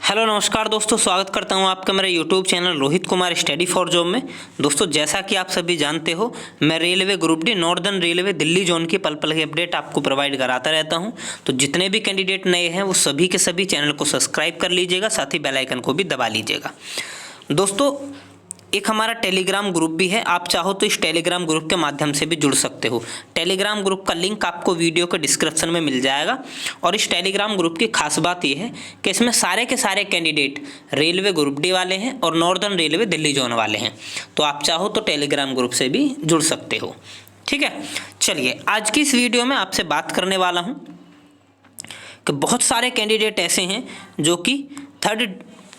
Hello नमस्कार दोस्तों, स्वागत करता हूं आपका मेरे YouTube channel Rohit Kumar study for job में। दोस्तों, जैसा कि आप सभी जानते हो, मैं railway group D northern railway Delhi zone की पल पल की अपडेट आपको प्रोवाइड कराता रहता हूं। तो जितने भी कैंडिडेट नए हैं वो सभी के सभी चैनल को सब्सक्राइब कर लीजिएगा, साथ ही बेल आइकन को भी दबा लीजिएगा। दोस्तों, एक हमारा टेलीग्राम ग्रुप भी है। आप चाहो तो इस टेलीग्राम ग्रुप के माध्यम से भी जुड़ सकते हो। टेलीग्राम ग्रुप का लिंक आपको वीडियो के डिस्क्रिप्शन में मिल जाएगा। और इस टेलीग्राम ग्रुप की खास बात यह है कि इसमें सारे के सारे कैंडिडेट रेलवे ग्रुप डी वाले हैं और नॉर्दर्न रेलवे दिल्ली जोन वाले हैं। तो आप चाहो तो टेलीग्राम ग्रुप से भी जुड़ सकते हो। ठीक है, चलिए आज की इस वीडियो में आपसे बात करने वाला हूँ कि बहुत सारे कैंडिडेट ऐसे हैं जो कि थर्ड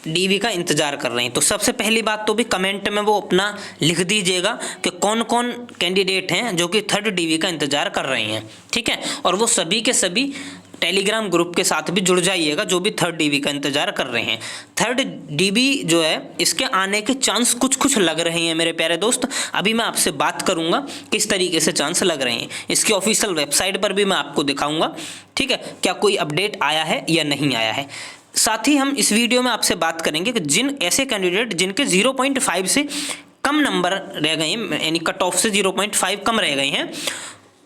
डीवी का इंतजार कर रहे हैं। तो सबसे पहली बात तो भी कमेंट में वो अपना लिख दीजिएगा कि कौन कौन कैंडिडेट हैं जो कि थर्ड डीवी का इंतजार कर रहे हैं। ठीक है, और वो सभी के सभी टेलीग्राम ग्रुप के साथ भी जुड़ जाइएगा जो भी थर्ड डीवी का इंतजार कर रहे हैं। थर्ड डीवी जो है इसके आने के चांस कुछ कुछ लग रहे हैं मेरे प्यारे दोस्त। अभी मैं आपसे बात करूंगा किस तरीके से चांस लग रहे हैं। इसकी ऑफिशियल वेबसाइट पर भी मैं आपको दिखाऊंगा। ठीक है, क्या कोई अपडेट आया है या नहीं आया है। साथ ही हम इस वीडियो में आपसे बात करेंगे कि जिन ऐसे कैंडिडेट जिनके 0.5 से कम नंबर रह गए हैं, यानी कट ऑफ से 0.5 कम रह गए हैं,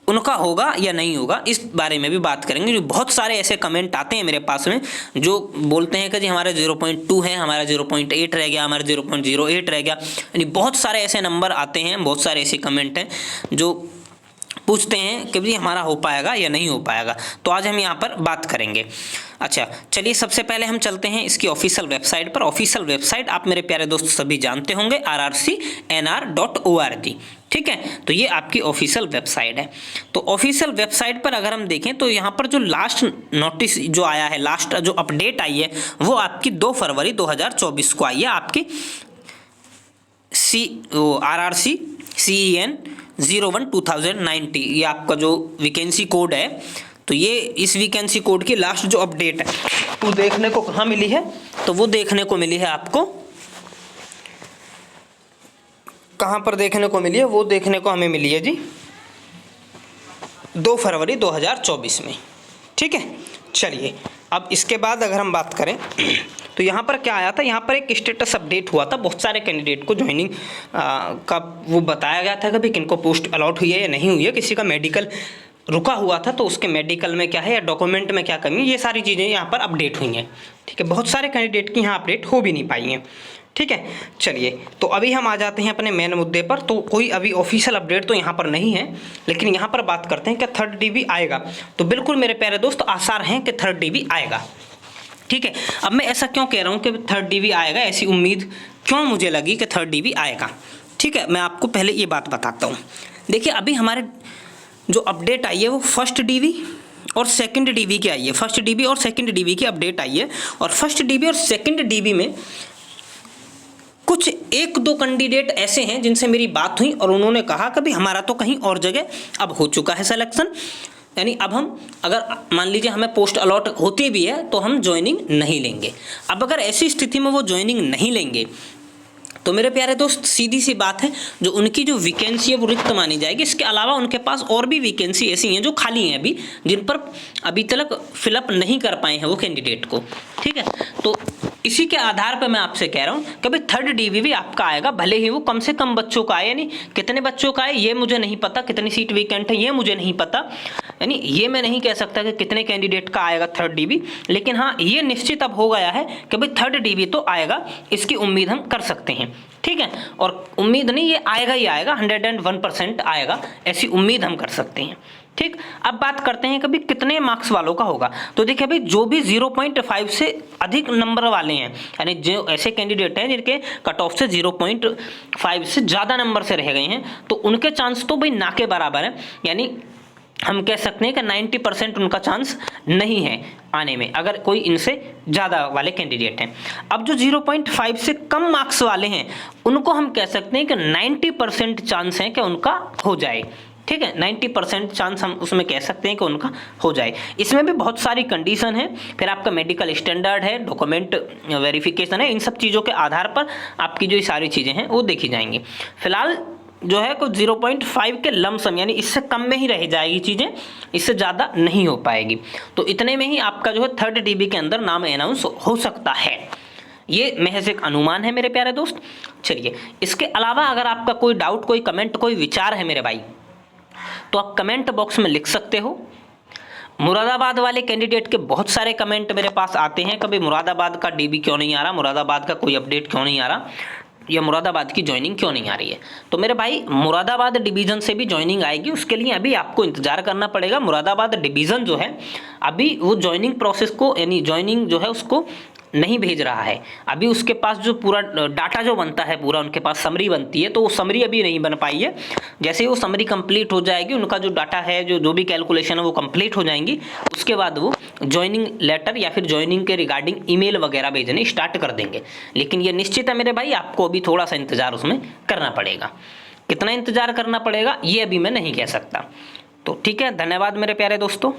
उनका होगा या नहीं होगा, इस बारे में भी बात करेंगे। जो बहुत सारे ऐसे कमेंट आते हैं मेरे पास में जो बोलते हैं कि जी हमारा 0.2 है, हमारा 0.8 रह गया, हमारा 0.08 रह गया। यानी बहुत सारे ऐसे नंबर आते हैं, बहुत सारे ऐसे कमेंट हैं जो पूछते हैं कि भाई हमारा हो पाएगा या नहीं हो पाएगा। तो आज हम यहाँ पर बात करेंगे। अच्छा, चलिए सबसे पहले हम चलते हैं इसकी ऑफिशियल वेबसाइट पर। ऑफिशियल वेबसाइट आप मेरे प्यारे दोस्त सभी जानते होंगे, rrcnr.org। ठीक है, तो ये आपकी ऑफिशियल वेबसाइट है। तो ऑफिशियल वेबसाइट पर अगर हम देखें तो यहाँ पर जो लास्ट नोटिस जो आया है, लास्ट जो अपडेट आई है वो आपकी 2 फरवरी 2024 को आई है। आपकी RRC CEN 01/2019 ये आपका जो वैकेंसी कोड है। तो ये इस वैकेंसी कोड की लास्ट जो अपडेट है वो देखने को कहाँ मिली है, तो वो देखने को मिली है आपको कहाँ पर देखने को मिली है, वो देखने को हमें मिली है जी 2 फरवरी 2024 में। ठीक है, चलिए अब इसके बाद अगर हम बात करें तो यहाँ पर क्या आया था, यहाँ पर एक स्टेटस अपडेट हुआ था। बहुत सारे कैंडिडेट को ज्वाइनिंग का वो बताया गया था कि भाई किनको पोस्ट अलॉट हुई है या नहीं हुई है। किसी का मेडिकल रुका हुआ था तो उसके मेडिकल में क्या है या डॉक्यूमेंट में क्या कमी है, ये सारी चीज़ें यहाँ पर अपडेट हुई हैं। ठीक है, बहुत सारे कैंडिडेट की यहाँ अपडेट हो भी नहीं पाई हैं। ठीक है, चलिए तो अभी हम आ जाते हैं अपने मेन मुद्दे पर। तो कोई अभी ऑफिशियल अपडेट तो यहाँ पर नहीं है, लेकिन यहाँ पर बात करते हैं कि थर्ड डीवी आएगा। तो बिल्कुल मेरे प्यारे दोस्त आसार हैं कि थर्ड डीवी आएगा। ठीक है, अब मैं ऐसा क्यों कह रहा हूँ कि थर्ड डीवी आएगा, ऐसी उम्मीद क्यों मुझे लगी कि थर्ड डीवी आएगा। ठीक है, मैं आपको पहले ये बात बताता हूँ। देखिए अभी हमारे जो अपडेट आई है वो फर्स्ट डीवी और सेकंड डीवी की आई है। फर्स्ट डीवी और सेकंड डीवी की अपडेट आई है। और फर्स्ट डीवी और सेकंड डीवी में कुछ 1-2 कैंडिडेट ऐसे हैं जिनसे मेरी बात हुई और उन्होंने कहा कि भाई हमारा तो कहीं और जगह अब हो चुका है सिलेक्शन, यानी अब हम अगर मान लीजिए हमें पोस्ट अलॉट होती भी है तो हम ज्वाइनिंग नहीं लेंगे। अब अगर ऐसी स्थिति में वो ज्वाइनिंग नहीं लेंगे तो मेरे प्यारे दोस्त सीधी सी बात है, जो उनकी जो वैकेंसी है वो रिक्त मानी जाएगी। इसके अलावा उनके पास और भी वैकेंसी ऐसी हैं जो खाली हैं अभी, जिन पर अभी तक फिलअप नहीं कर पाए हैं वो कैंडिडेट को। ठीक है, तो इसी के आधार पर मैं आपसे कह रहा हूँ कि भाई थर्ड डीवी भी आपका आएगा, भले ही वो कम से कम बच्चों का आए। यानी कितने बच्चों का आए ये मुझे नहीं पता, कितनी सीट वैकेंट है ये मुझे नहीं पता, यानी ये मैं नहीं कह सकता कि कितने कैंडिडेट का आएगा थर्ड डीवी। लेकिन हाँ, ये निश्चित अब हो गया है कि भाई थर्ड डीवी तो आएगा, इसकी उम्मीद हम कर सकते हैं। ठीक है, और उम्मीद नहीं, ये आएगा ही आएगा, 101% आएगा, ऐसी उम्मीद हम कर सकते हैं। ठीक, अब बात करते हैं कभी कितने मार्क्स वालों का होगा। तो देखिए भाई जो भी 0.5 से अधिक नंबर वाले हैं, यानी जो ऐसे कैंडिडेट हैं जिनके कट ऑफ से 0.5 से ज़्यादा नंबर से रह गए हैं, तो उनके चांस तो भाई ना के बराबर है। यानी हम कह सकते हैं कि 90% उनका चांस नहीं है आने में, अगर कोई इनसे ज़्यादा वाले कैंडिडेट हैं। अब जो 0.5 से कम मार्क्स वाले हैं उनको हम कह सकते हैं कि 90% चांस है कि उनका हो जाए। ठीक है, 90% चांस हम उसमें कह सकते हैं कि उनका हो जाए। इसमें भी बहुत सारी कंडीशन है, फिर आपका मेडिकल स्टैंडर्ड है, डॉक्यूमेंट वेरिफिकेशन है, इन सब चीज़ों के आधार पर आपकी जो सारी चीज़ें हैं वो देखी जाएंगी। फिलहाल जो है कुछ 0.5 के लमसम, यानी इससे कम में ही रह जाएगी चीज़ें, इससे ज़्यादा नहीं हो पाएगी। तो इतने में ही आपका जो है 3rd DB के अंदर नाम अनाउंस हो सकता है। ये महज एक अनुमान है मेरे प्यारे दोस्त। चलिए, इसके अलावा अगर आपका कोई डाउट, कोई कमेंट, कोई विचार है मेरे भाई, तो आप कमेंट बॉक्स में लिख सकते हो। मुरादाबाद वाले कैंडिडेट के बहुत सारे कमेंट मेरे पास आते हैं, कभी मुरादाबाद का डीबी क्यों नहीं आ रहा, मुरादाबाद का कोई अपडेट क्यों नहीं आ रहा, या मुरादाबाद की ज्वाइनिंग क्यों नहीं आ रही है। तो मेरे भाई मुरादाबाद डिवीज़न से भी ज्वाइनिंग आएगी, उसके लिए अभी आपको इंतजार करना पड़ेगा। मुरादाबाद डिवीज़न जो है अभी वो ज्वाइनिंग प्रोसेस को, यानी ज्वाइनिंग जो है उसको नहीं भेज रहा है। अभी उसके पास जो पूरा डाटा जो बनता है, पूरा उनके पास समरी बनती है, तो वो समरी अभी नहीं बन पाई है। जैसे ही वो समरी कंप्लीट हो जाएगी, उनका जो डाटा है, जो भी कैलकुलेशन है वो कंप्लीट हो जाएंगी, उसके बाद वो ज्वाइनिंग लेटर या फिर ज्वाइनिंग के रिगार्डिंग ईमेल वगैरह भेजने स्टार्ट कर देंगे। लेकिन ये निश्चित है मेरे भाई, आपको अभी थोड़ा सा इंतजार उसमें करना पड़ेगा। कितना इंतजार करना पड़ेगा ये अभी मैं नहीं कह सकता। तो ठीक है, धन्यवाद मेरे प्यारे दोस्तों।